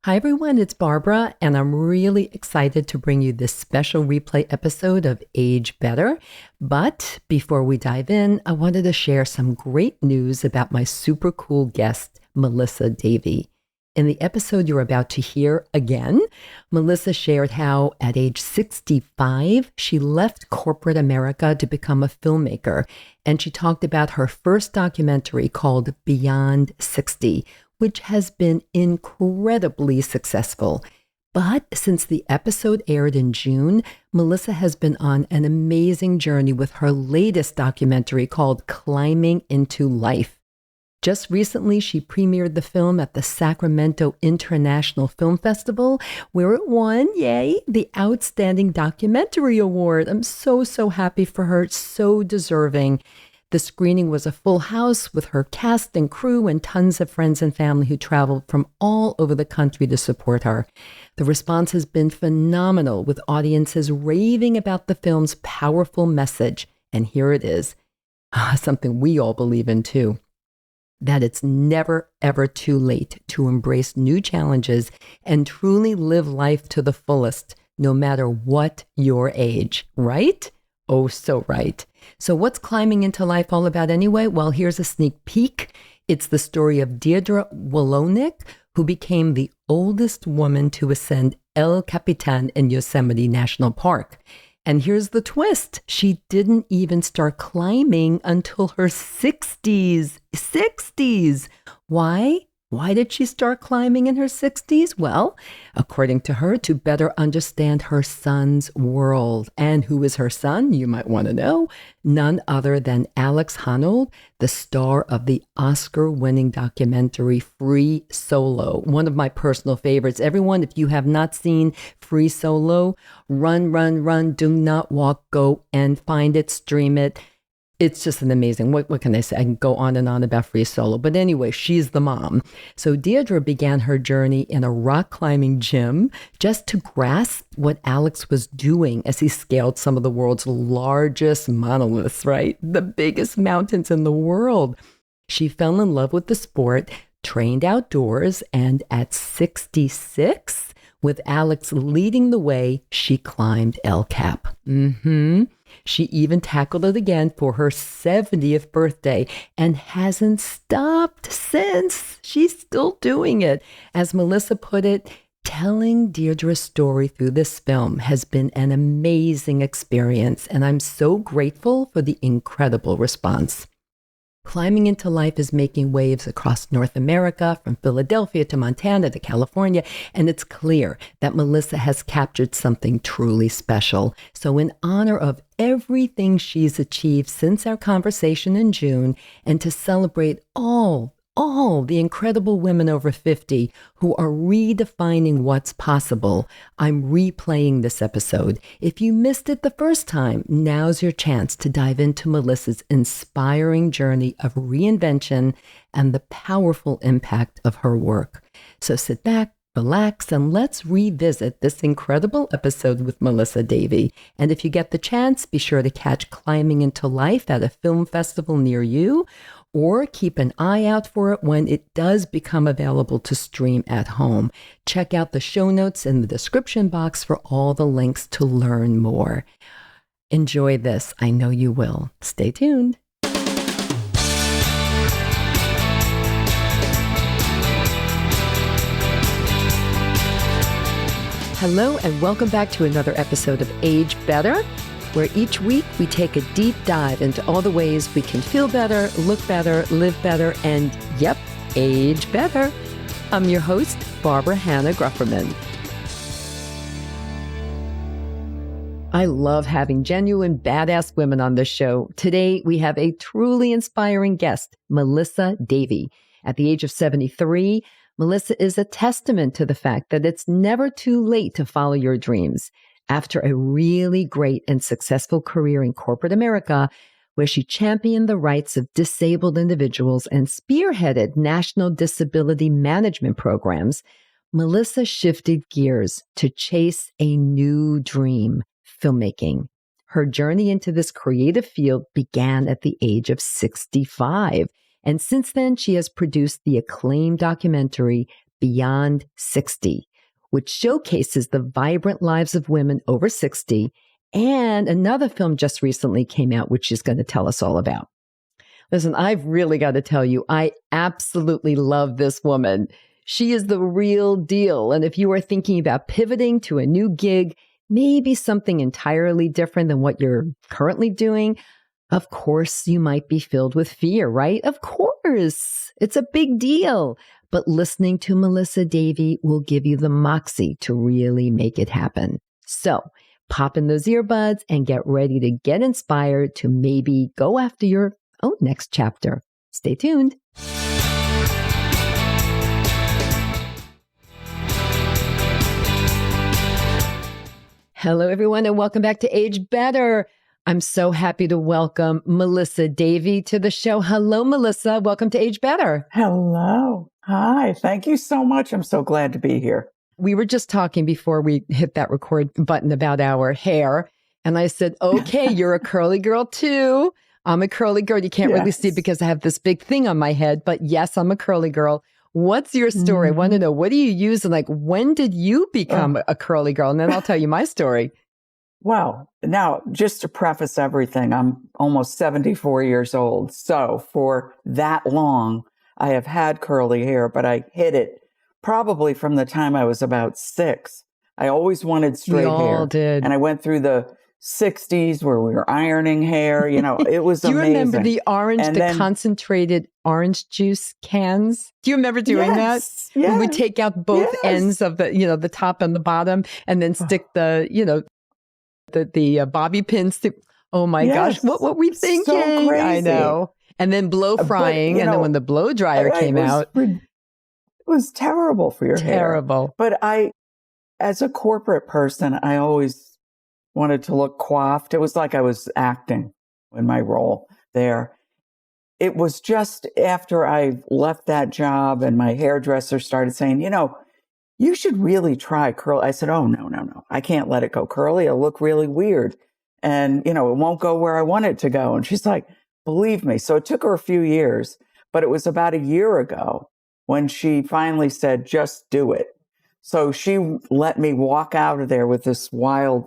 Hi, everyone. It's Barbara, and I'm really excited to bring you this special replay episode of Age Better. But before we dive in, I wanted to share some great news about my super cool guest, Melissa Davey. In the episode you're about to hear again, Melissa shared how at age 65, she left corporate America to become a filmmaker. And she talked about her first documentary called Beyond 60, which has been incredibly successful. But since the episode aired in June, Melissa has been on an amazing journey with her latest documentary called Climbing into Life. Just recently, she premiered the film at the Sacramento International Film Festival, where it won, yay, the Outstanding Documentary Award. I'm so happy for her. It's so deserving. The screening was a full house with her cast and crew and tons of friends and family who traveled from all over the country to support her. The response has been phenomenal, with audiences raving about the film's powerful message. And here it is, something we all believe in too, that it's never, ever too late to embrace new challenges and truly live life to the fullest, no matter what your age, right? Oh, so right. So what's Climbing into Life all about anyway? Well, here's a sneak peek. It's the story of Deirdre Wolownik, who became the oldest woman to ascend El Capitan in Yosemite National Park. And here's the twist. She didn't even start climbing until her 60s. 60s. Why? Why did she start climbing in her 60s? Well, according to her, to better understand her son's world. And who is her son? You might want to know. None other than Alex Honnold, the star of the Oscar-winning documentary Free Solo, one of my personal favorites. Everyone, if you have not seen Free Solo, run, do not walk, go and find it, stream it. It's just an amazing, what can I say? I can go on and on about Free Solo. But anyway, she's the mom. So Deirdre began her journey in a rock climbing gym just to grasp what Alex was doing as he scaled some of the world's largest monoliths, right? The biggest mountains in the world. She fell in love with the sport, trained outdoors, and at 66, with Alex leading the way, she climbed El Cap. She even tackled it again for her 70th birthday and hasn't stopped since. She's still doing it. As Melissa put it, telling Deirdre's story through this film has been an amazing experience, and I'm so grateful for the incredible response. Climbing into Life is making waves across North America, from Philadelphia to Montana to California, and it's clear that Melissa has captured something truly special. So in honor of everything she's achieved since our conversation in June, and to celebrate all the incredible women over 50 who are redefining what's possible, I'm replaying this episode. If you missed it the first time, now's your chance to dive into Melissa's inspiring journey of reinvention and the powerful impact of her work. So sit back, relax, and let's revisit this incredible episode with Melissa Davey. And if you get the chance, be sure to catch Climbing into Life at a film festival near you, or keep an eye out for it when it does become available to stream at home. Check out the show notes in the description box for all the links to learn more. Enjoy this. I know you will. Stay tuned. Hello, and welcome back to another episode of Age Better, where each week we take a deep dive into all the ways we can feel better, look better, live better, and, yep, age better. I'm your host, Barbara Hannah Grufferman. I love having genuine badass women on this show. Today, we have a truly inspiring guest, Melissa Davey. At the age of 73, Melissa is a testament to the fact that it's never too late to follow your dreams. After a really great and successful career in corporate America, where she championed the rights of disabled individuals and spearheaded national disability management programs, Melissa shifted gears to chase a new dream, filmmaking. Her journey into this creative field began at the age of 65. And since then, she has produced the acclaimed documentary Beyond 60, which showcases the vibrant lives of women over 60. And another film just recently came out, which she's going to tell us all about. Listen, I've really got to tell you, I absolutely love this woman. She is the real deal. And if you are thinking about pivoting to a new gig, maybe something entirely different than what you're currently doing, of course, you might be filled with fear, right? Of course, it's a big deal. But listening to Melissa Davey will give you the moxie to really make it happen. So pop in those earbuds and get ready to get inspired to maybe go after your own next chapter. Stay tuned. Hello, everyone, and welcome back to Age Better. I'm so happy to welcome Melissa Davey to the show. Hello, Melissa. Welcome to Age Better. Hello. Hi. Thank you so much. I'm so glad to be here. We were just talking before we hit that record button about our hair. And I said, okay, you're a curly girl too. I'm a curly girl. You can't really see because I have this big thing on my head. But yes, I'm a curly girl. What's your story? I want to know, what do you use? And like, when did you become a curly girl? And then I'll tell you my story. Well, now, just to preface everything, I'm almost 74 years old. So for that long, I have had curly hair, but I hid it probably from the time I was about 6. I always wanted straight hair. We all did. And I went through the 60s where we were ironing hair. You know, it was amazing. Do you remember the orange, concentrated orange juice cans? Do you remember doing that? Yes. When we take out both ends of the, the top and the bottom and then stick the, the bobby pins. Oh my gosh. What were we thinking? So crazy. I know. And then blow frying. And then when the blow dryer came out. It was terrible for your hair. Terrible. But as a corporate person, I always wanted to look coiffed. It was like I was acting in my role there. It was just after I left that job and my hairdresser started saying, you should really try curly. I said, oh, no. I can't let it go curly. It'll look really weird. And, it won't go where I want it to go. And she's like, believe me. So it took her a few years, but it was about a year ago when she finally said, just do it. So she let me walk out of there with this wild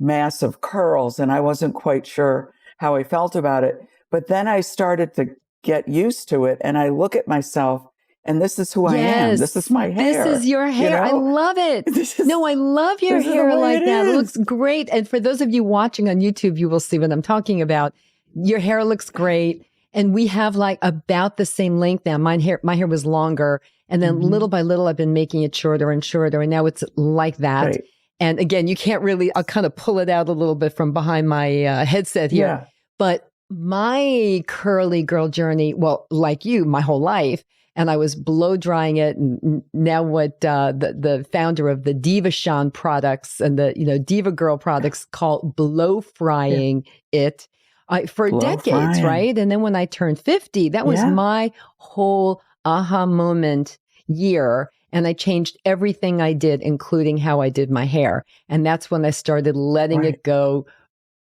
mass of curls, and I wasn't quite sure how I felt about it. But then I started to get used to it, and I look at myself, and this is who I am. This is my hair. This is your hair. I love it. I love your hair like that. It looks great. And for those of you watching on YouTube, you will see what I'm talking about. Your hair looks great. And we have like about the same length now. My hair was longer. And then little by little, I've been making it shorter and shorter. And now it's like that. Right. And again, you can't really, I'll kind of pull it out a little bit from behind my headset here. Yeah. But my curly girl journey, well, like you, my whole life, and I was blow drying it. And now what the founder of the Divashan products and the, Diva Girl products call blow frying it for blow decades, right? And then when I turned 50, that was my whole aha moment year. And I changed everything I did, including how I did my hair. And that's when I started letting it go,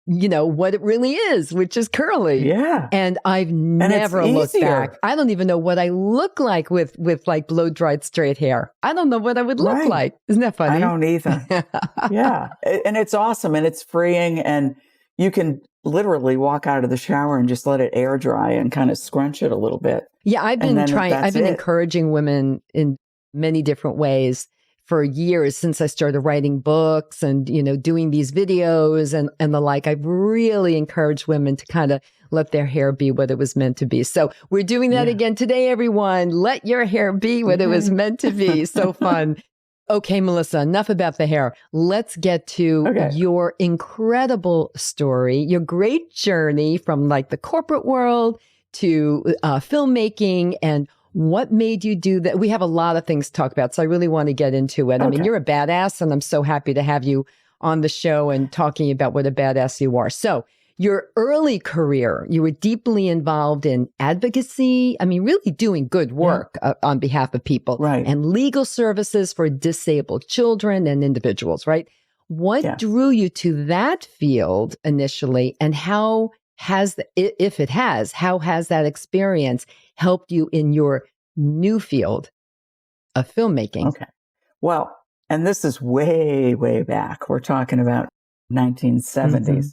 what it really is, which is curly. Yeah. And I've never looked back. I don't even know what I look like with like blow dried straight hair. I don't know what I would look like. Isn't that funny? I don't either. Yeah. And it's awesome and it's freeing. And you can literally walk out of the shower and just let it air dry and kind of scrunch it a little bit. Yeah. I've been encouraging women in many different ways for years since I started writing books and, doing these videos and the like. I've really encouraged women to kind of let their hair be what it was meant to be. So we're doing that again today, everyone. Let your hair be what it was meant to be. So fun. Okay, Melissa, enough about the hair. Let's get to your incredible story, your great journey from like the corporate world to filmmaking and what made you do that? We have a lot of things to talk about, so I really want to get into it. I mean, you're a badass, and I'm so happy to have you on the show and talking about what a badass you are. So your early career, you were deeply involved in advocacy. I mean, really doing good work on behalf of people and legal services for disabled children and individuals, right? What drew you to that field initially, and how has how has that experience helped you in your new field of filmmaking. Okay. Well, and this is way, way back. We're talking about 1970s. Mm-hmm.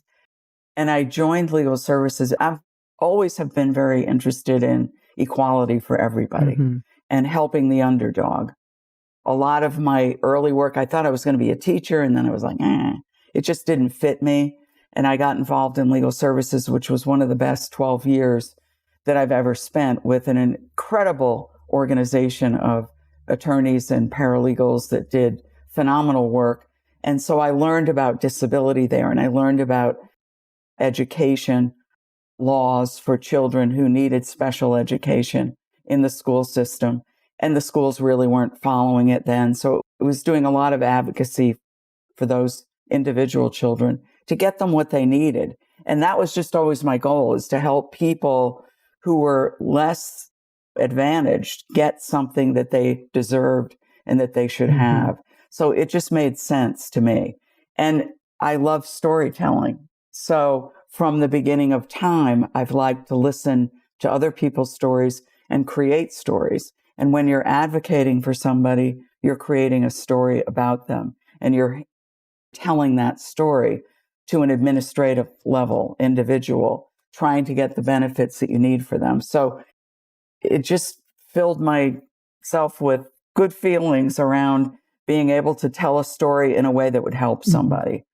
And I joined legal services. I've always have been very interested in equality for everybody Mm-hmm. and helping the underdog. A lot of my early work, I thought I was going to be a teacher, and then I was like, it just didn't fit me. And I got involved in legal services, which was one of the best 12 years that I've ever spent, with an incredible organization of attorneys and paralegals that did phenomenal work. And so I learned about disability there, and I learned about education laws for children who needed special education in the school system. And the schools really weren't following it then. So it was doing a lot of advocacy for those individual children to get them what they needed. And that was just always my goal, is to help people who were less advantaged get something that they deserved and that they should have. So it just made sense to me. And I love storytelling. So from the beginning of time, I've liked to listen to other people's stories and create stories. And when you're advocating for somebody, you're creating a story about them, and you're telling that story to an administrative level individual, trying to get the benefits that you need for them. So it just filled myself with good feelings around being able to tell a story in a way that would help somebody,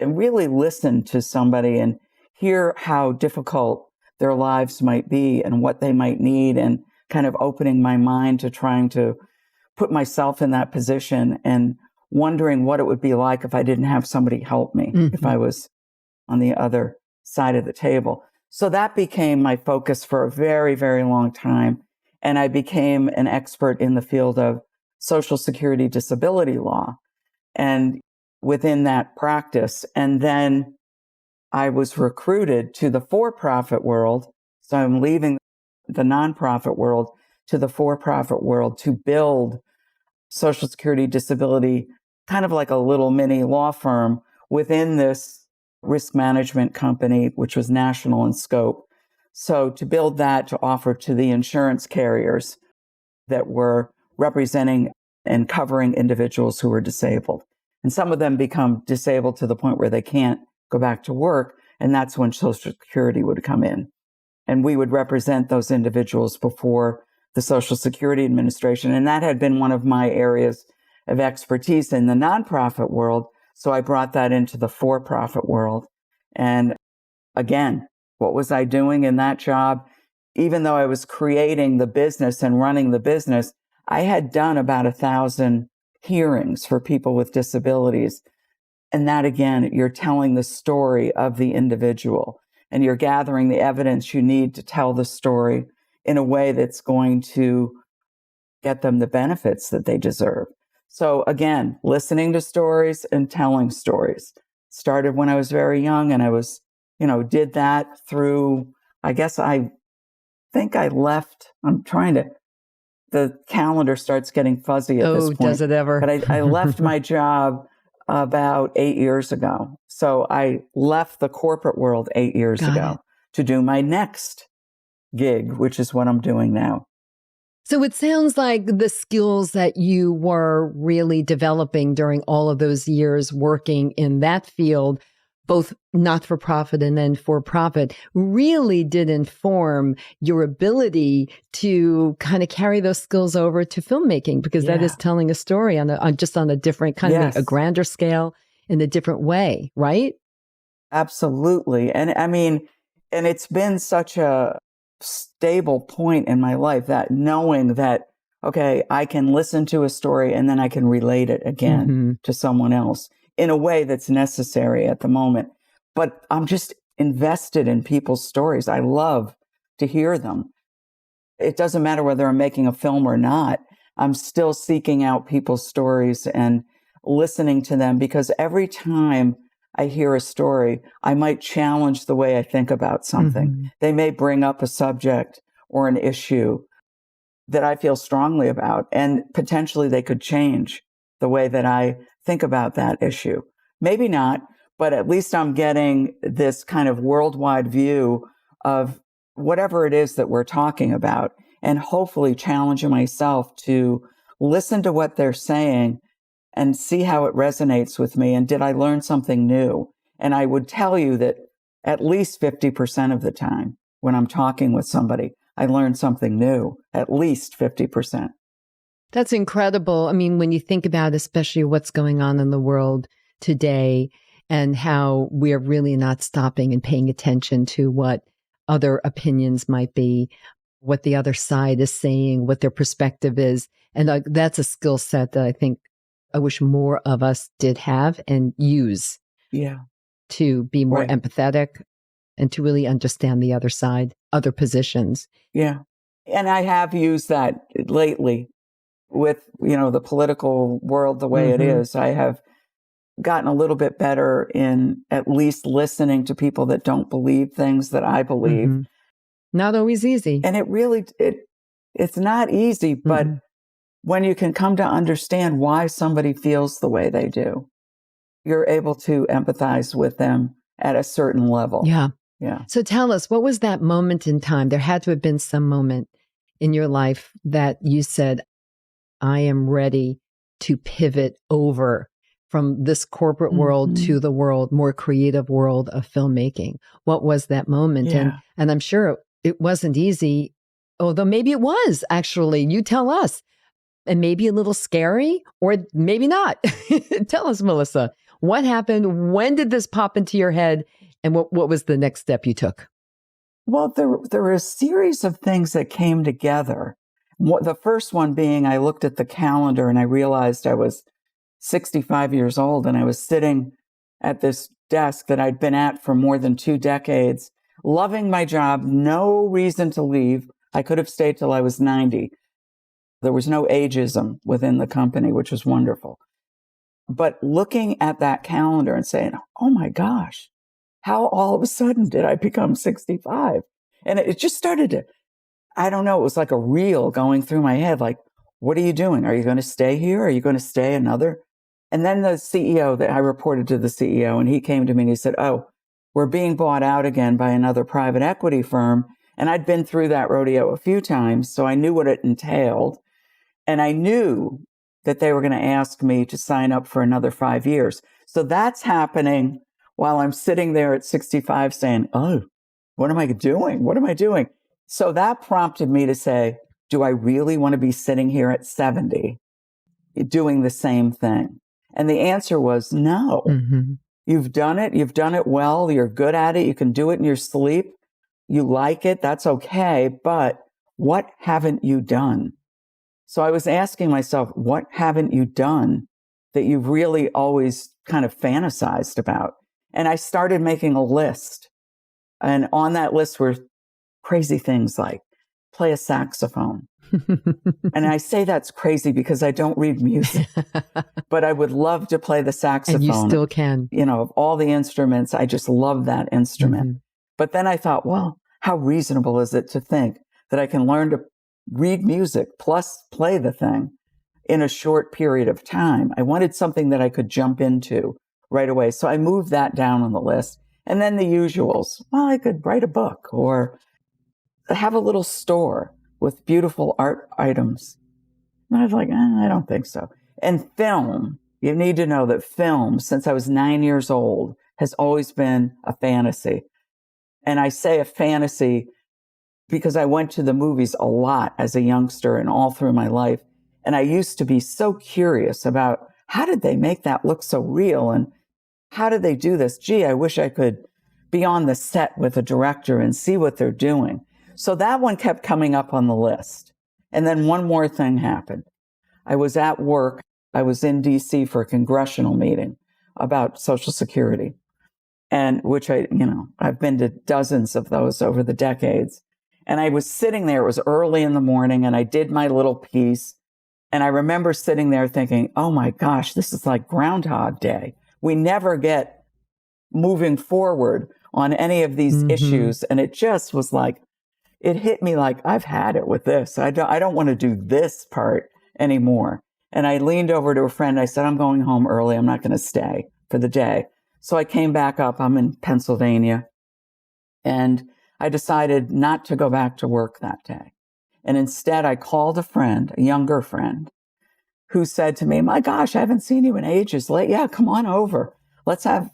and really listen to somebody and hear how difficult their lives might be and what they might need, and kind of opening my mind to trying to put myself in that position and wondering what it would be like if I didn't have somebody help me, if I was on the other side of the table. So that became my focus for a very, very long time. And I became an expert in the field of Social Security disability law, and within that practice. And then I was recruited to the for-profit world. So I'm leaving the nonprofit world to the for-profit world to build Social Security disability, kind of like a little mini law firm within this risk management company, which was national in scope. So to build that, to offer to the insurance carriers that were representing and covering individuals who were disabled. And some of them become disabled to the point where they can't go back to work. And that's when Social Security would come in. And we would represent those individuals before the Social Security Administration. And that had been one of my areas of expertise in the nonprofit world. So I brought that into the for-profit world. And again, what was I doing in that job? Even though I was creating the business and running the business, I had done about 1,000 hearings for people with disabilities. And that, again, you're telling the story of the individual, and you're gathering the evidence you need to tell the story in a way that's going to get them the benefits that they deserve. So again, listening to stories and telling stories started when I was very young, and I was, did that through, I think I left, the calendar starts getting fuzzy at this point. Oh, does it ever? But I left my job about 8 years ago. So I left the corporate world 8 years ago to do my next gig, which is what I'm doing now. So it sounds like the skills that you were really developing during all of those years working in that field, both not-for-profit and then for-profit, really did inform your ability to kind of carry those skills over to filmmaking, because that is telling a story on a different kind of a grander scale in a different way, right? Absolutely. And and it's been such a stable point in my life, that knowing that, okay, I can listen to a story and then I can relate it again to someone else in a way that's necessary at the moment. But I'm just invested in people's stories. I love to hear them. It doesn't matter whether I'm making a film or not. I'm still seeking out people's stories and listening to them, because every time I hear a story, I might challenge the way I think about something. They may bring up a subject or an issue that I feel strongly about, and potentially they could change the way that I think about that issue. Maybe not, but at least I'm getting this kind of worldwide view of whatever it is that we're talking about, and hopefully challenging myself to listen to what they're saying and see how it resonates with me. And did I learn something new? And I would tell you that at least 50% of the time when I'm talking with somebody, I learn something new, at least 50%. That's incredible. I mean, when you think about especially what's going on in the world today and how we're really not stopping and paying attention to what other opinions might be, what the other side is saying, what their perspective is. And that's a skill set that I think I wish more of us did have and use to be more empathetic and to really understand the other side, other positions. Yeah. And I have used that lately with, the political world the way it is. I have gotten a little bit better in at least listening to people that don't believe things that I believe. Not always easy. And it's not easy, but when you can come to understand why somebody feels the way they do, you're able to empathize with them at a certain level. Yeah. Yeah. So tell us, what was that moment in time? There had to have been some moment in your life that you said, I am ready to pivot over from this corporate world to the more creative world of filmmaking. What was that moment? Yeah. And I'm sure it wasn't easy, although maybe it was actually. You tell us. And maybe a little scary, or maybe not. Tell us, Melissa, what happened? When did this pop into your head? And what was the next step you took? Well, there were a series of things that came together. The first one being I looked at the calendar and I realized I was 65 years old and I was sitting at this desk that I'd been at for more than 2 decades, loving my job, no reason to leave. I could have stayed till I was 90. There was no ageism within the company, which was wonderful. But looking at that calendar and saying, oh my gosh, how all of a sudden did I become 65? And it just started to, I don't know, it was like a reel going through my head. Like, what are you doing? Are you going to stay here? Are you going to stay another? And then the CEO, that I reported to the CEO, and he came to me and he said, oh, we're being bought out again by another private equity firm. And I'd been through that rodeo a few times, so I knew what it entailed. And I knew that they were going to ask me to sign up for another 5 years. So that's happening while I'm sitting there at 65 saying, oh, what am I doing? What am I doing? So that prompted me to say, do I really want to be sitting here at 70 doing the same thing? And the answer was no. You've done it. You've done it well. You're good at it. You can do it in your sleep. You like it. That's okay. But what haven't you done? So I was asking myself, what haven't you done that you've really always kind of fantasized about? And I started making a list. And on that list were crazy things like play a saxophone. And I say that's crazy because I don't read music, but I would love to play the saxophone. And you still can. Of all the instruments, I just love that instrument. But then I thought, well, how reasonable is it to think that I can learn to read music plus play the thing in a short period of time? I wanted something that I could jump into right away. So I moved that down on the list. And then the usuals. Well, I could write a book or have a little store with beautiful art items. And I was like, I don't think so. And film, you need to know that film, since I was 9 years old, has always been a fantasy. And I say a fantasy because I went to the movies a lot as a youngster and all through my life. And I used to be so curious about how did they make that look so real? And how did they do this? Gee, I wish I could be on the set with a director and see what they're doing. So that one kept coming up on the list. And then one more thing happened. I was at work. I was in DC for a congressional meeting about Social Security, and which I've been to dozens of those over the decades. And I was sitting there, it was early in the morning, and I did my little piece. And I remember sitting there thinking, oh my gosh, this is like Groundhog Day. We never get moving forward on any of these issues. And it just was like, it hit me like, I've had it with this. I don't want to do this part anymore. And I leaned over to a friend. I said, I'm going home early. I'm not going to stay for the day. So I came back up. I'm in Pennsylvania. And I decided not to go back to work that day. And instead, I called a friend, a younger friend, who said to me, my gosh, I haven't seen you in ages. Yeah, come on over. Let's have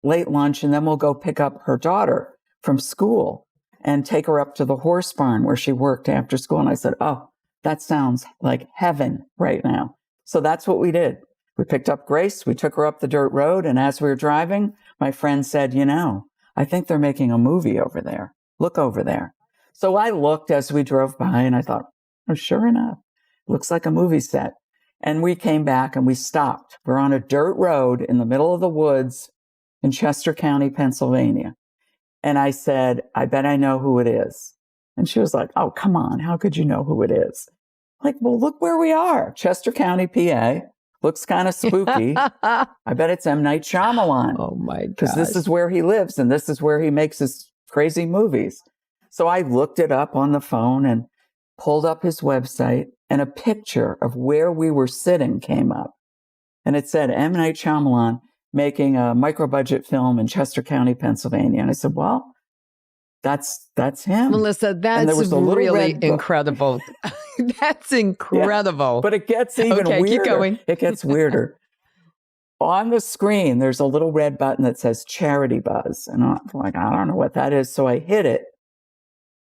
late lunch and then we'll go pick up her daughter from school and take her up to the horse barn where she worked after school. And I said, oh, that sounds like heaven right now. So that's what we did. We picked up Grace, we took her up the dirt road. And as we were driving, my friend said, I think they're making a movie over there. Look over there. So I looked as we drove by and I thought, oh, sure enough, looks like a movie set. And we came back and we stopped. We're on a dirt road in the middle of the woods in Chester County, Pennsylvania. And I said, I bet I know who it is. And she was like, oh, come on. How could you know who it is? Like, well, look where we are. Chester County, PA. Looks kind of spooky. I bet it's M. Night Shyamalan. Oh, my God. Because this is where he lives and this is where he makes his crazy movies. So I looked it up on the phone and pulled up his website, and a picture of where we were sitting came up. And it said, M. Night Shyamalan making a micro-budget film in Chester County, Pennsylvania. And I said, well, that's him. Melissa, that's really incredible. That's incredible. Yeah, but it gets even weirder. Keep going. It gets weirder. On the screen, there's a little red button that says Charity Buzz. And I'm like, I don't know what that is. So I hit it.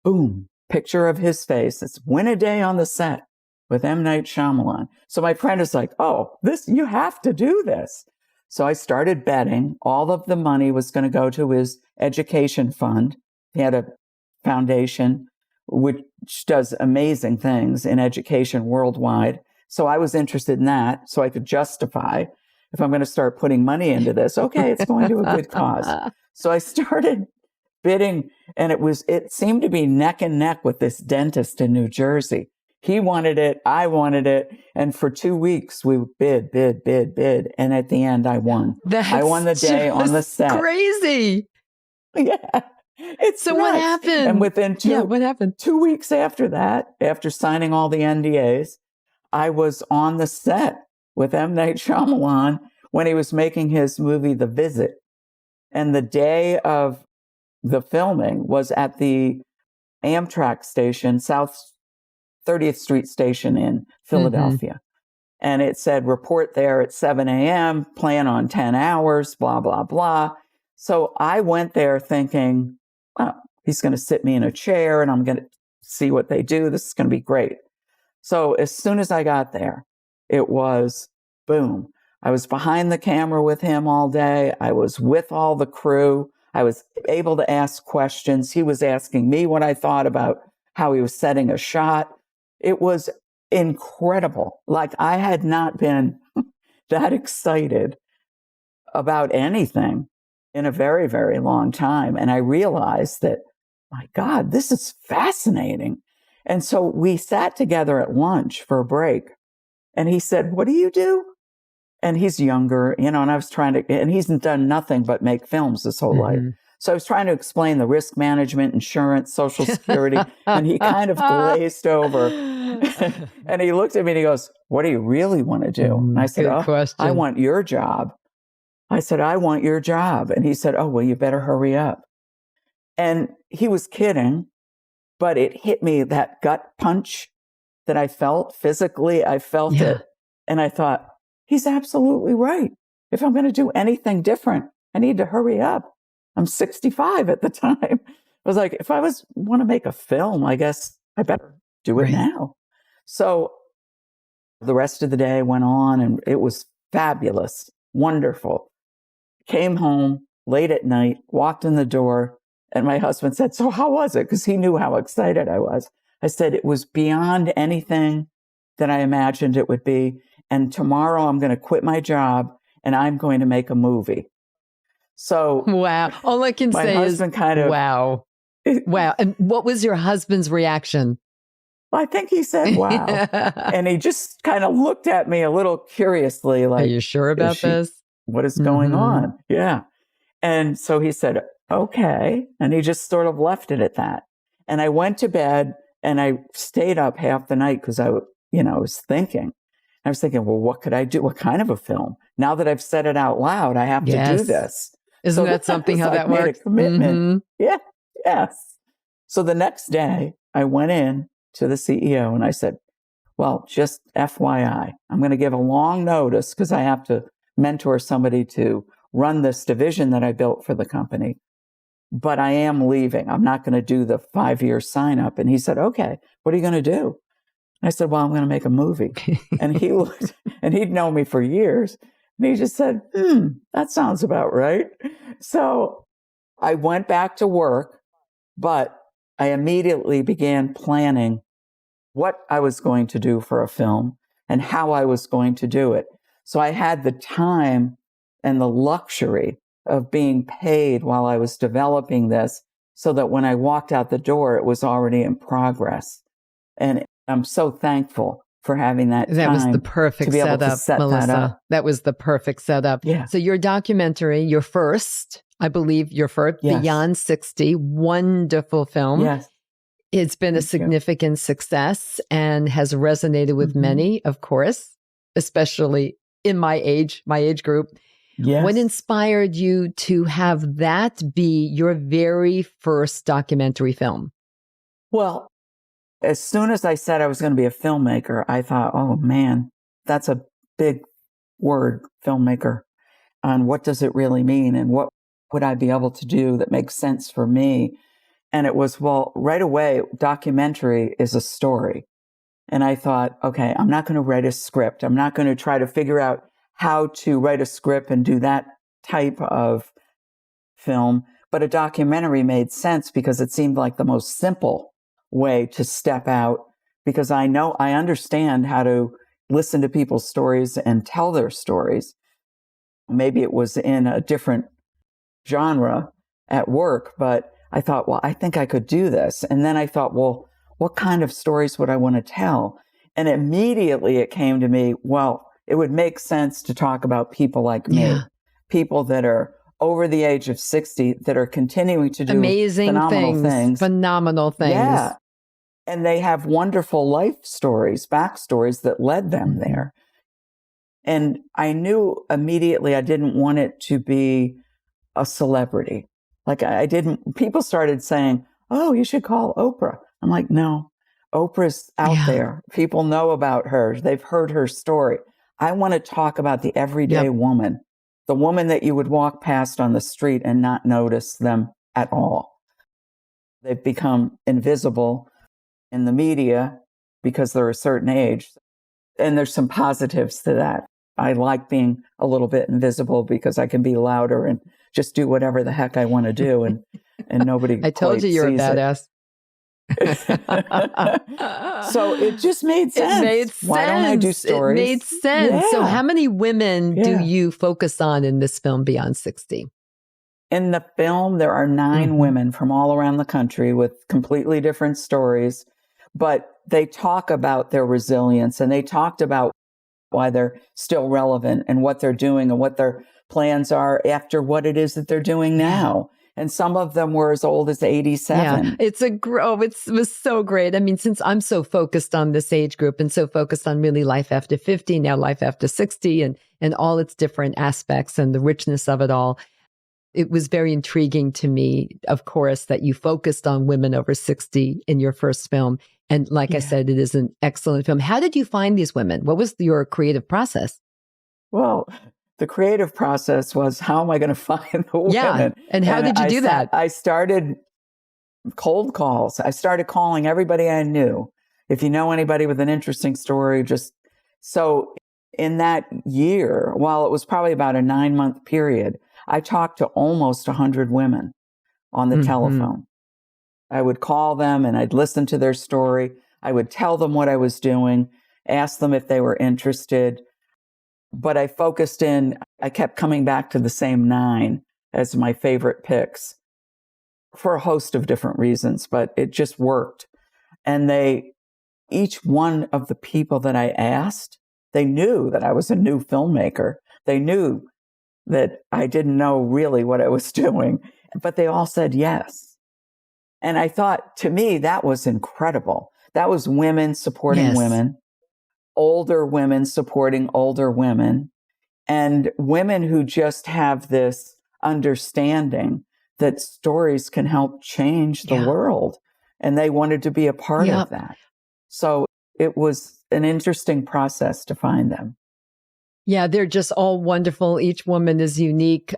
Boom. Picture of his face. It's Win a Day on the Set with M. Night Shyamalan. So my friend is like, oh, you have to do this. So I started betting. All of the money was going to go to his education fund. He had a foundation which does amazing things in education worldwide. So I was interested in that so I could justify, if I'm going to start putting money into this, okay, it's going to a good cause. So I started bidding, and it seemed to be neck and neck with this dentist in New Jersey. He wanted it, I wanted it, and for 2 weeks we bid, and at the end I won. I won the day on the set. Crazy. Yeah. So what happened? And within what happened? 2 weeks after that, after signing all the NDAs, I was on the set with M. Night Shyamalan when he was making his movie, The Visit. And the day of the filming was at the Amtrak station, South 30th Street station in Philadelphia. Mm-hmm. And it said, report there at 7 a.m., plan on 10 hours, blah, blah, blah. So I went there thinking, oh, he's going to sit me in a chair and I'm going to see what they do. This is going to be great. So as soon as I got there, it was boom. I was behind the camera with him all day. I was with all the crew. I was able to ask questions. He was asking me what I thought about how he was setting a shot. It was incredible. Like, I had not been that excited about anything in a very, very long time. And I realized that, my God, this is fascinating. And so we sat together at lunch for a break. And he said, what do you do? And he's younger, and I was and he's done nothing but make films his whole life. So I was trying to explain the risk management, insurance, Social Security, and he kind of glazed over. And he looked at me and he goes, what do you really want to do? And I said, I want your job. I said, I want your job. And he said, oh, well, you better hurry up. And he was kidding, but it hit me, that gut punch that I felt physically. I felt it. And I thought, he's absolutely right. If I'm going to do anything different, I need to hurry up. I'm 65 at the time. I was like, if I want to make a film, I guess I better do it now. So the rest of the day went on and it was fabulous, wonderful. Came home late at night, walked in the door, and my husband said, so how was it? Because he knew how excited I was. I said, it was beyond anything that I imagined it would be. And tomorrow I'm going to quit my job and I'm going to make a movie. So wow. All I can say is wow. Wow. And what was your husband's reaction? I think he said, wow. And he just kind of looked at me a little curiously, like, are you sure about this? What is going on? Yeah. And so he said, okay. And he just sort of left it at that. And I went to bed and I stayed up half the night because I was thinking. I was thinking, well, what could I do? What kind of a film? Now that I've said it out loud, I have to do this. Isn't that something how that works? Made a commitment. Yeah. Yes. So the next day I went in to the CEO and I said, well, just FYI, I'm going to give a long notice because I have to mentor somebody to run this division that I built for the company. But I am leaving. I'm not going to do the 5-year sign up. And he said, okay, what are you going to do? And I said, well, I'm going to make a movie. And he looked, and he'd known me for years. And he just said, that sounds about right. So I went back to work, but I immediately began planning what I was going to do for a film and how I was going to do it. So I had the time and the luxury of being paid while I was developing this so that when I walked out the door, it was already in progress. And I'm so thankful for having that time. That was the perfect setup, Melissa. That was the perfect setup. Yeah. So your documentary, your first, I believe your first, Yes. Beyond 60, wonderful film. Yes. It's been a significant success and has resonated with many, of course, especially in my age group. Yes. What inspired you to have that be your very first documentary film? Well, as soon as I said I was going to be a filmmaker, I thought, oh man, that's a big word, filmmaker. And what does it really mean? And what would I be able to do that makes sense for me? And it was, well, right away, documentary is a story. And I thought, okay, I'm not going to write a script. I'm not going to try to figure out how to write a script and do that type of film. But a documentary made sense because it seemed like the most simple way to step out, because I understand how to listen to people's stories and tell their stories. Maybe it was in a different genre at work, but I thought, well, I think I could do this. And then I thought, well, what kind of stories would I want to tell? And immediately it came to me, well, it would make sense to talk about people like me, people that are over the age of 60 that are continuing to do phenomenal things. Yeah. And they have wonderful life stories, backstories that led them there. And I knew immediately I didn't want it to be a celebrity. Like people started saying, oh, you should call Oprah. I'm like, no, Oprah's out there. People know about her. They've heard her story. I want to talk about the everyday woman, the woman that you would walk past on the street and not notice them at all. They've become invisible in the media because they're a certain age. And there's some positives to that. I like being a little bit invisible because I can be louder and just do whatever the heck I want to do. And nobody I told you you're a badass. So it just made sense. It made sense. Why don't I do stories? It made sense. Yeah. So how many women do you focus on in this film, Beyond 60? In the film, there are 9 women from all around the country with completely different stories, but they talk about their resilience and they talked about why they're still relevant and what they're doing and what their plans are after what it is that they're doing now. And some of them were as old as 87. Yeah, it was so great. I mean, since I'm so focused on this age group and so focused on really life after 50, now life after 60 and all its different aspects and the richness of it all, it was very intriguing to me, of course, that you focused on women over 60 in your first film. And like I said, it is an excellent film. How did you find these women? What was your creative process? Well, the creative process was, how am I going to find the women? Yeah. And how did you do that? I started cold calls. I started calling everybody I knew. If you know anybody with an interesting story, so in that year, while it was probably about a 9-month period, I talked to almost 100 women on the telephone. I would call them and I'd listen to their story. I would tell them what I was doing, ask them if they were interested. But I kept coming back to the same 9 as my favorite picks for a host of different reasons, but it just worked. And each one of the people that I asked, they knew that I was a new filmmaker. They knew that I didn't know really what I was doing, but they all said yes. And I thought, to me, that was incredible. That was women supporting women, older women supporting older women, and women who just have this understanding that stories can help change the world. And they wanted to be a part of that. So it was an interesting process to find them. Yeah, they're just all wonderful. Each woman is unique.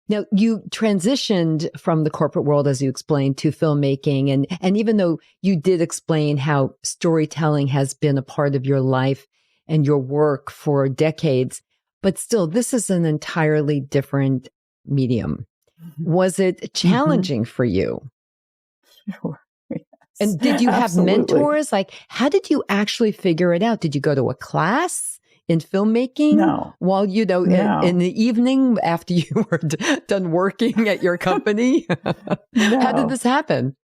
Now, you transitioned from the corporate world, as you explained, to filmmaking. And even though you did explain how storytelling has been a part of your life and your work for decades, but still, this is an entirely different medium. Was it challenging for you? Sure. Yes. And did you have Absolutely. mentors? Like, how did you actually figure it out? Did you go to a class in filmmaking? No. While, No. in the evening after you were done working at your company? No. How did this happen?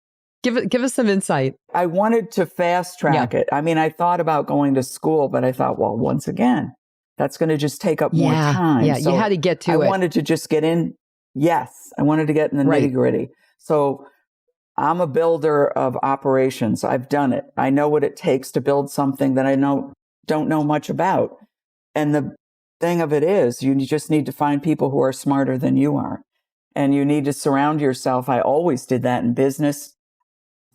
Give us some insight. I wanted to fast track it. I mean, I thought about going to school, but I thought, well, once again, that's going to just take up more time. Yeah, So you had to get to it. I wanted to just get in. Yes, I wanted to get in the nitty gritty. So I'm a builder of operations. I've done it. I know what it takes to build something that I don't know much about. And the thing of it is, you just need to find people who are smarter than you are. And you need to surround yourself. I always did that in business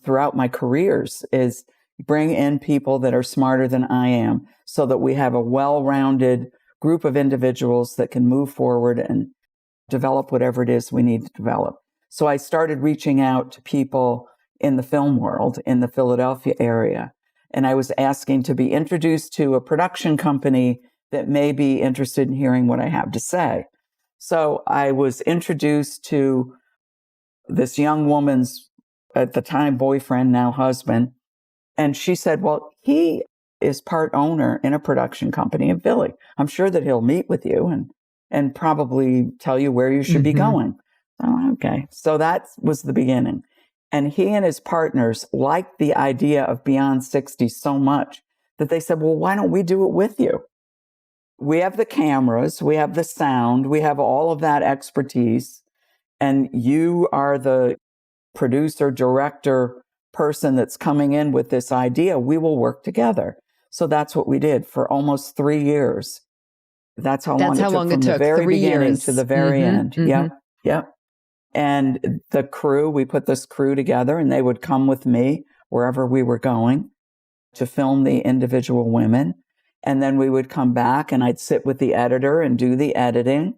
throughout my careers, is bring in people that are smarter than I am so that we have a well-rounded group of individuals that can move forward and develop whatever it is we need to develop. So I started reaching out to people in the film world in the Philadelphia area. And I was asking to be introduced to a production company that may be interested in hearing what I have to say. So I was introduced to this young woman's, at the time, boyfriend, now husband. And she said, well, he is part owner in a production company in Philly. I'm sure that he'll meet with you and probably tell you where you should be going. Oh, okay. So that was the beginning. And he and his partners liked the idea of Beyond 60 so much that they said, well, why don't we do it with you? We have the cameras, we have the sound, we have all of that expertise, and you are the producer, director, person that's coming in with this idea. We will work together. So that's what we did for almost 3 years. That's how long it took from the very beginning to the very end. Yep. And the crew, we put this crew together, and they would come with me wherever we were going to film the individual women. And then we would come back and I'd sit with the editor and do the editing.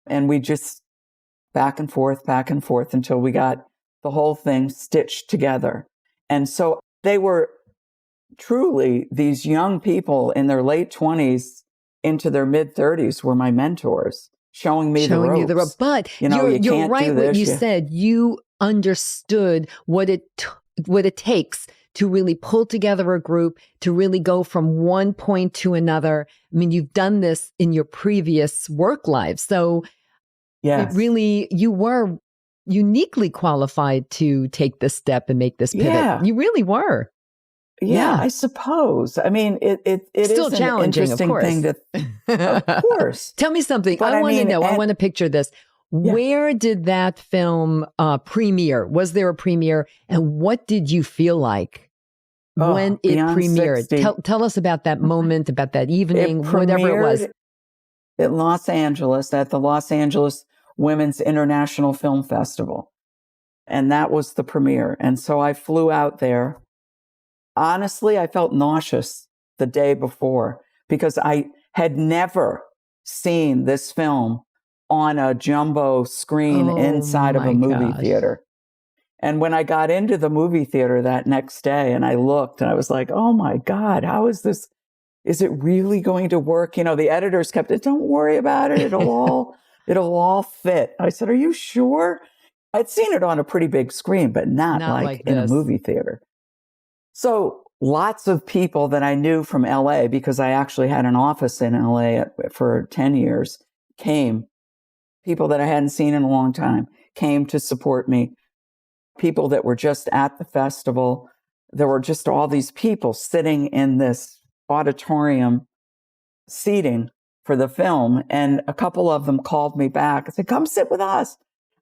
And we just back and forth until we got the whole thing stitched together. And so they were truly, these young people in their late 20s into their mid 30s were my mentors, showing me the ropes. But you're right. What you said, you understood what it takes to really pull together a group, to really go from one point to another. I mean, you've done this in your previous work life. So yes. You were uniquely qualified to take this step and make this pivot. Yeah. You really were. Yeah, I suppose. I mean, it still is challenging, an interesting of course. thing to, of course. Tell me something. I want to know. I want to picture this. Yeah. Where did that film premiere? Was there a premiere? And what did you feel like when it premiered? Tell us about that moment, about that evening, whatever it was. In Los Angeles, at the Los Angeles Women's International Film Festival. And that was the premiere. And so I flew out there. Honestly, I felt nauseous the day before because I had never seen this film on a jumbo screen inside of a movie theater. And when I got into the movie theater that next day and I looked and I was like, oh my God, how is this? Is it really going to work? You know, the editors kept it, don't worry about it. It'll all fit. I said, are you sure? I'd seen it on a pretty big screen, but not like in a movie theater. So lots of people that I knew from LA, because I actually had an office in LA for 10 years, came. People that I hadn't seen in a long time came to support me. People that were just at the festival. There were just all these people sitting in this auditorium seating for the film. And a couple of them called me back and said, come sit with us.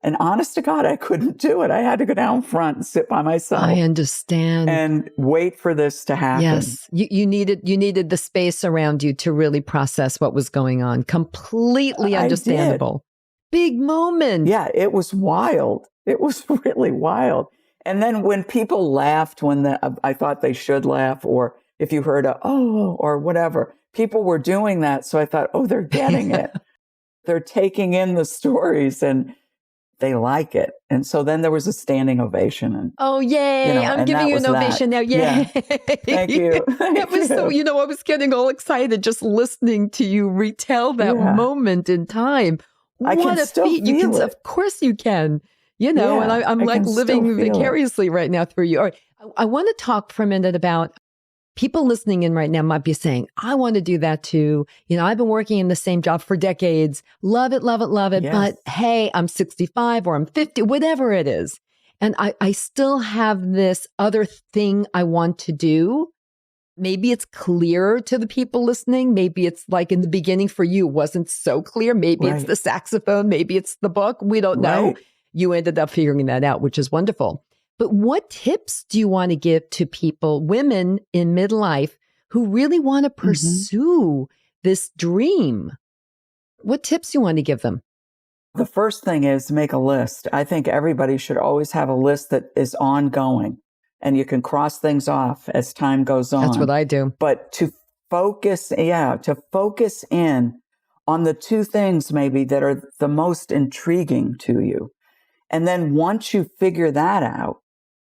And honest to God, I couldn't do it. I had to go down front and sit by myself. I understand. And wait for this to happen. Yes. You needed the space around you to really process what was going on. Completely understandable. Big moment. Yeah, it was wild. It was really wild. And then when people laughed when I thought they should laugh, or if you heard a, oh, or whatever. People were doing that. So I thought, oh, they're getting it. They're taking in the stories and they like it. And so then there was a standing ovation. And, oh, yay. you know, I'm and giving that you was an ovation now. Yay. Yeah. Thank you. It was so, you know, I was getting all excited just listening to you retell that moment in time. I What can a still feat. You can, feel it. of course you can, you know, and I'm I like can living still feel it. vicariously right now through you. All right. I want to talk for a minute about people listening in right now might be saying, I want to do that too. You know, I've been working in the same job for decades. Love it, love it, love it. Yes. But hey, I'm 65 or I'm 50, whatever it is. And I still have this other thing I want to do. Maybe it's clear to the people listening. Maybe it's like in the beginning for you, it wasn't so clear. Maybe it's the saxophone. Maybe it's the book. We don't know. You ended up figuring that out, which is wonderful. But what tips do you want to give to people, women in midlife who really want to pursue this dream? What tips do you want to give them? The first thing is make a list. I think everybody should always have a list that is ongoing and you can cross things off as time goes on. That's what I do. But to focus in on the two things maybe that are the most intriguing to you. And then once you figure that out,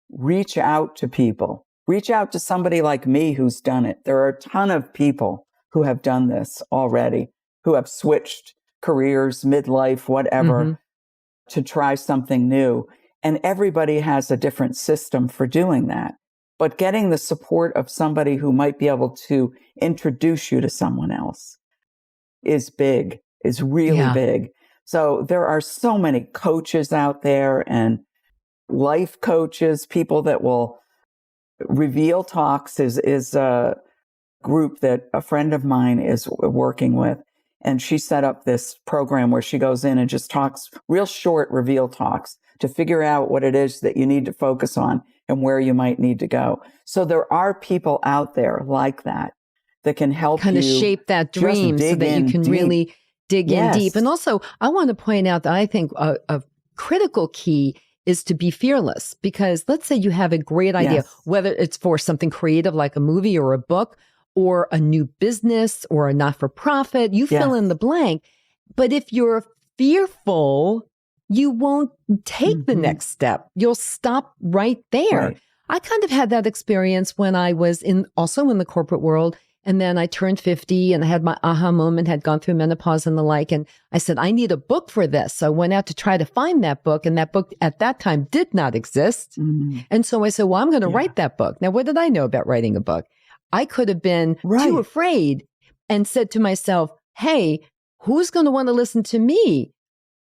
reach out to people. Reach out to somebody like me who's done it. There are a ton of people who have done this already, who have switched careers, midlife, whatever, to try something new. And everybody has a different system for doing that. But getting the support of somebody who might be able to introduce you to someone else is big, is really big. So there are so many coaches out there and life coaches, people that will Reveal Talks is a group that a friend of mine is working with. And she set up this program where she goes in and just talks real short Reveal Talks to figure out what it is that you need to focus on and where you might need to go. So there are people out there like that can help kind of shape that dream so that you can really dig in deep. And also, I want to point out that I think a critical key is to be fearless, because let's say you have a great idea, whether it's for something creative like a movie or a book or a new business or a not-for-profit, you fill in the blank. But if you're fearful, you won't take the next step. You'll stop right there. I kind of had that experience when I was also in the corporate world. And then I turned 50 and I had my aha moment, had gone through menopause and the like. And I said, I need a book for this. So I went out to try to find that book. And that book at that time did not exist. And so I said, well, I'm going to write that book. Now, what did I know about writing a book? I could have been too afraid and said to myself, hey, who's going to want to listen to me?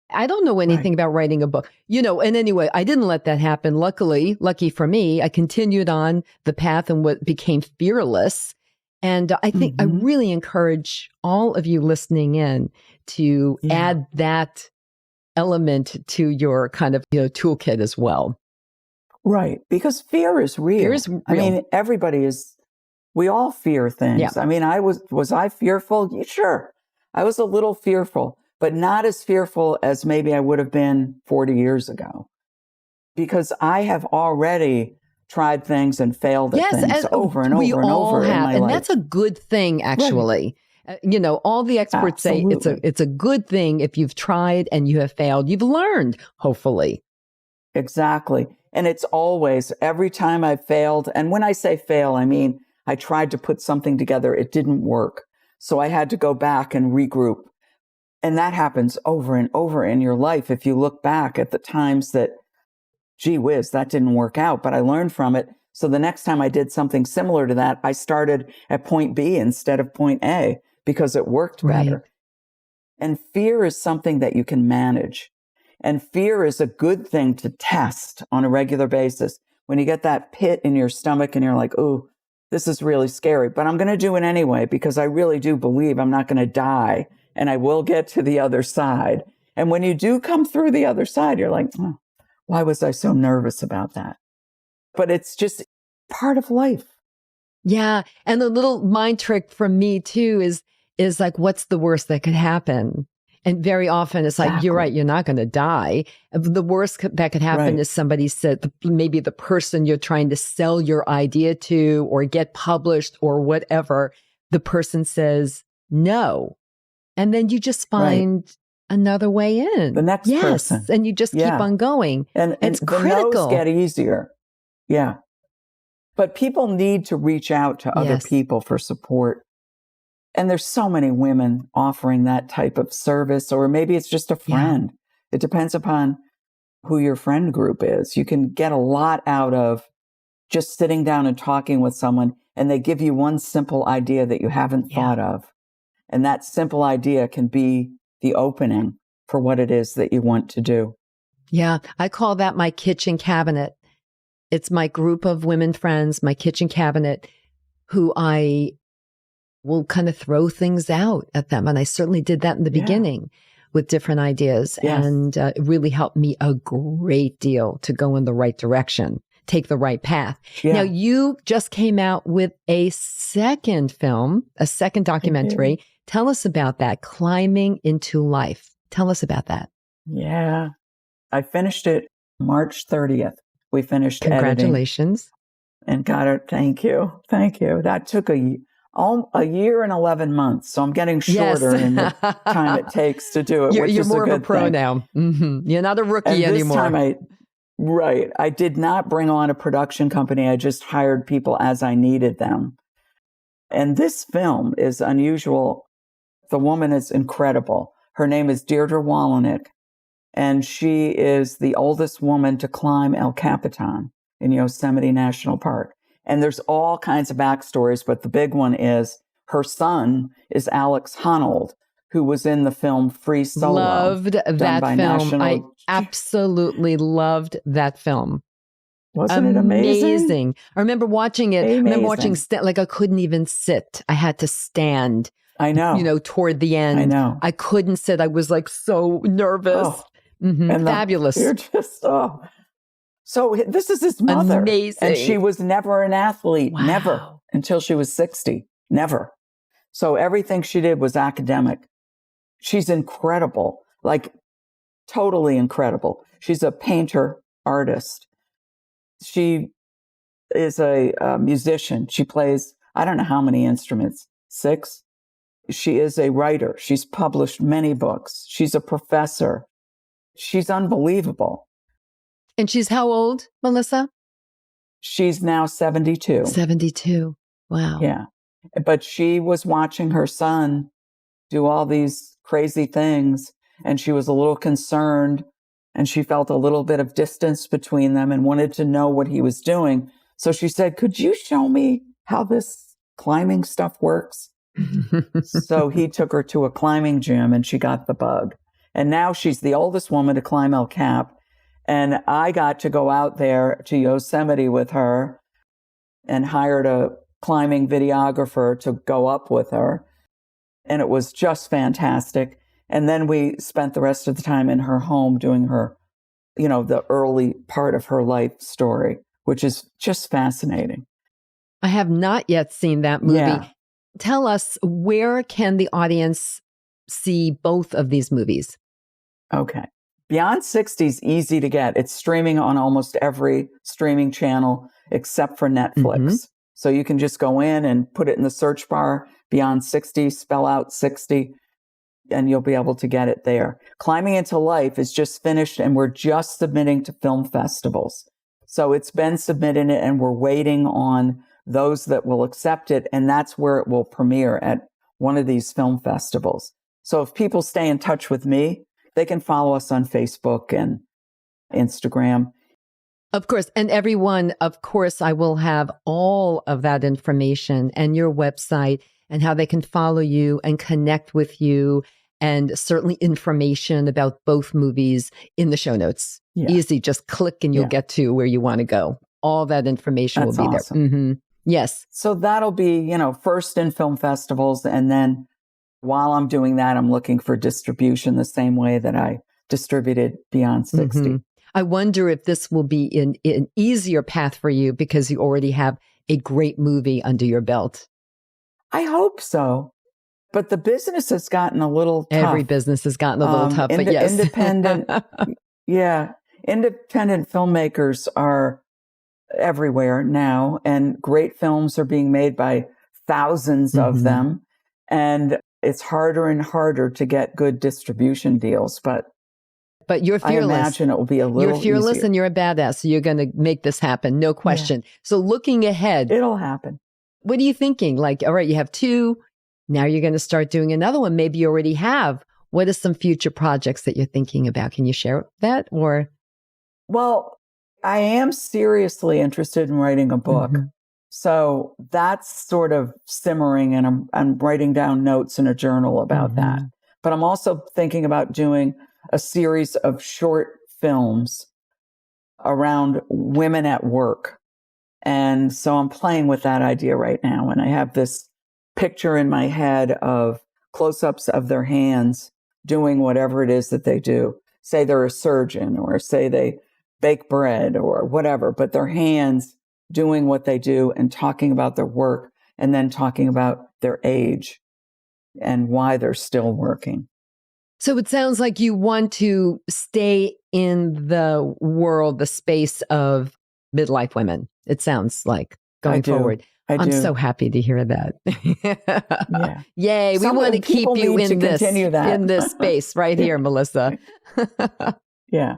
I don't know anything about writing a book, you know. And anyway, I didn't let that happen. Lucky for me, I continued on the path and what became fearless. And I think I really encourage all of you listening in to add that element to your kind of toolkit as well. Right. Because fear is real. Fear is real. I mean, we all fear things. Yeah. I mean, was I fearful? Yeah, sure. I was a little fearful, but not as fearful as maybe I would have been 40 years ago. Because I have already tried things and failed at things over and over and over in my life. And that's a good thing, actually. All the experts say it's a good thing if you've tried and you have failed. You've learned, hopefully. Exactly. And it's always, every time I've failed, and when I say fail, I mean, I tried to put something together. It didn't work. So I had to go back and regroup. And that happens over and over in your life. If you look back at the times that, gee whiz, that didn't work out, but I learned from it. So the next time I did something similar to that, I started at point B instead of point A because it worked better. And fear is something that you can manage. And fear is a good thing to test on a regular basis. When you get that pit in your stomach and you're like, ooh, this is really scary, but I'm going to do it anyway because I really do believe I'm not going to die and I will get to the other side. And when you do come through the other side, you're like, oh, why was I so nervous about that? But it's just part of life. Yeah. And the little mind trick from me too is like, what's the worst that could happen? And very often it's like, you're right, you're not going to die. The worst that could happen is somebody said, maybe the person you're trying to sell your idea to or get published or whatever, the person says no. And then you just find another way in. The next person. And you just keep on going. And it's the critical. no's get easier. Yeah. But people need to reach out to other people for support. And there's so many women offering that type of service, or maybe it's just a friend. It depends upon who your friend group is. You can get a lot out of just sitting down and talking with someone, and they give you one simple idea that you haven't thought of. And that simple idea can be the opening for what it is that you want to do. Yeah, I call that my kitchen cabinet. It's my group of women friends, my kitchen cabinet, who I will kind of throw things out at them. And I certainly did that in the beginning with different ideas. And it really helped me a great deal to go in the right direction, take the right path. Now, you just came out with a second film, a second documentary. Tell us about that, Climbing into Life. Tell us about that. Yeah. I finished it March 30th. We finished Congratulations. Editing and got it. Thank you. Thank you. That took a year and 11 months. So I'm getting shorter in the time it takes to do it. You're more of a pro now. You're not a rookie anymore. This time I did not bring on a production company. I just hired people as I needed them. And this film is unusual. The woman is incredible. Her name is Deirdre Wallenick, and she is the oldest woman to climb El Capitan in Yosemite National Park. And there's all kinds of backstories, but the big one is her son is Alex Honnold, who was in the film Free Solo. Loved that film. I absolutely loved that film. Wasn't it amazing? I remember watching it. I remember watching, like I couldn't even sit. I had to stand. I know. Toward the end. I know. I couldn't sit. I was like so nervous. And fabulous. You're just, So this is his mother. Amazing. And she was never an athlete. Wow. Never. Until she was 60. Never. So everything she did was academic. She's incredible. Like, totally incredible. She's a painter, artist. She is a musician. She plays, I don't know how many instruments. 6. She is a writer. She's published many books. She's a professor. She's unbelievable. And she's how old, Melissa? She's now 72. 72. Wow. Yeah. But she was watching her son do all these crazy things, and she was a little concerned, and she felt a little bit of distance between them and wanted to know what he was doing. So she said, could you show me how this climbing stuff works? So he took her to a climbing gym, and she got the bug. And now she's the oldest woman to climb El Cap. And I got to go out there to Yosemite with her and hired a climbing videographer to go up with her. And it was just fantastic. And then we spent the rest of the time in her home doing her, the early part of her life story, which is just fascinating. I have not yet seen that movie. Yeah. Tell us, where can the audience see both of these movies? Okay. Beyond 60 is easy to get. It's streaming on almost every streaming channel except for Netflix. So you can just go in and put it in the search bar, Beyond 60, spell out 60, and you'll be able to get it there. Climbing into Life is just finished, and we're just submitting to film festivals. So it's been submitted, and we're waiting on those that will accept it, and that's where it will premiere, at one of these film festivals. So if people stay in touch with me, they can follow us on Facebook and Instagram. Of course. And everyone, of course, I will have all of that information and your website and how they can follow you and connect with you, and certainly information about both movies in the show notes. Yeah. Easy. Just click and you'll get to where you want to go. All that information will be awesome. There. Yes. So that'll be, first in film festivals, and then while I'm doing that, I'm looking for distribution the same way that I distributed Beyond 60. I wonder if this will be an easier path for you because you already have a great movie under your belt. I hope so. But the business has gotten a little tough. Every business has gotten a little tough, but yes. Independent filmmakers are everywhere now, and great films are being made by thousands of them. And it's harder and harder to get good distribution deals. But you're fearless. I imagine it will be a little You're fearless easier. And you're a badass. So you're going to make this happen. No question. Yeah. So looking ahead. It'll happen. What are you thinking? Like, all right, you have 2. Now you're going to start doing another one. Maybe you already have. What are some future projects that you're thinking about? Can you share that? Or? Well, I am seriously interested in writing a book. So that's sort of simmering, and I'm writing down notes in a journal about that. But I'm also thinking about doing a series of short films around women at work. And so I'm playing with that idea right now. And I have this picture in my head of close-ups of their hands doing whatever it is that they do. Say they're a surgeon, or say they bake bread or whatever, but their hands doing what they do and talking about their work, and then talking about their age and why they're still working. So it sounds like you want to stay in the world, the space of midlife women. It sounds like going forward. I'm so happy to hear that. Yeah. Yay. We want to keep you in this space right here, Melissa. Yeah.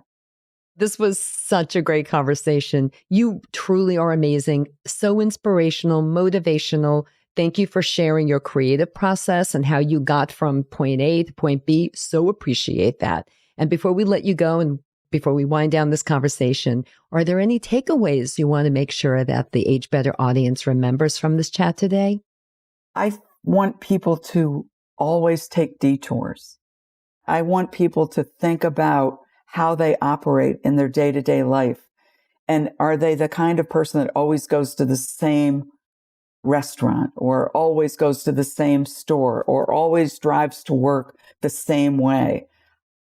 This was such a great conversation. You truly are amazing. So inspirational, motivational. Thank you for sharing your creative process and how you got from point A to point B. So appreciate that. And before we let you go and before we wind down this conversation, are there any takeaways you want to make sure that the Age Better audience remembers from this chat today? I want people to always take detours. I want people to think about how they operate in their day-to-day life. And are they the kind of person that always goes to the same restaurant, or always goes to the same store, or always drives to work the same way?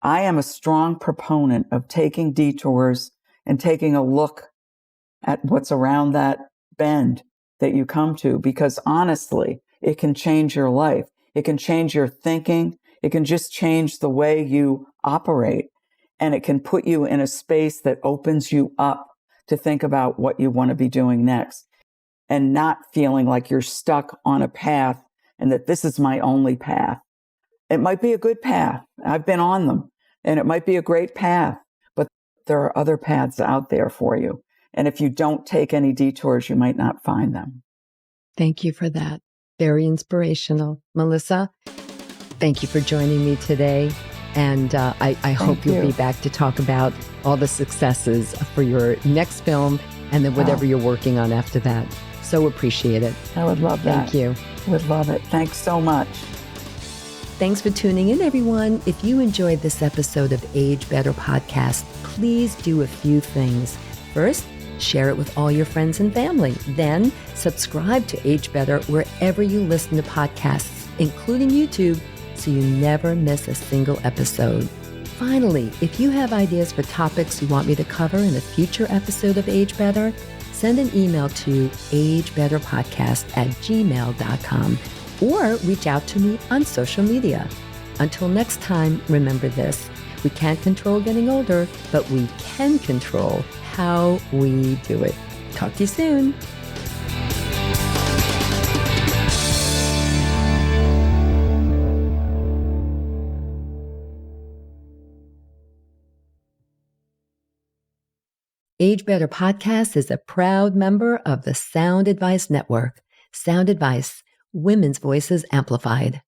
I am a strong proponent of taking detours and taking a look at what's around that bend that you come to, because honestly, it can change your life. It can change your thinking. It can just change the way you operate. And it can put you in a space that opens you up to think about what you want to be doing next, and not feeling like you're stuck on a path and that this is my only path. It might be a good path. I've been on them, and it might be a great path, but there are other paths out there for you. And if you don't take any detours, you might not find them. Thank you for that. Very inspirational. Melissa, thank you for joining me today. And I hope you'll be back to talk about all the successes for your next film, and then whatever you're working on after that. So appreciate it. I would love that. Thank you. Would love it. Thanks so much. Thanks for tuning in, everyone. If you enjoyed this episode of Age Better Podcast, please do a few things. First, share it with all your friends and family. Then subscribe to Age Better wherever you listen to podcasts, including YouTube, so you never miss a single episode. Finally, if you have ideas for topics you want me to cover in a future episode of Age Better, send an email to agebetterpodcast@gmail.com or reach out to me on social media. Until next time, remember this: we can't control getting older, but we can control how we do it. Talk to you soon. Age Better Podcast is a proud member of the Sound Advice Network. Sound Advice, women's voices amplified.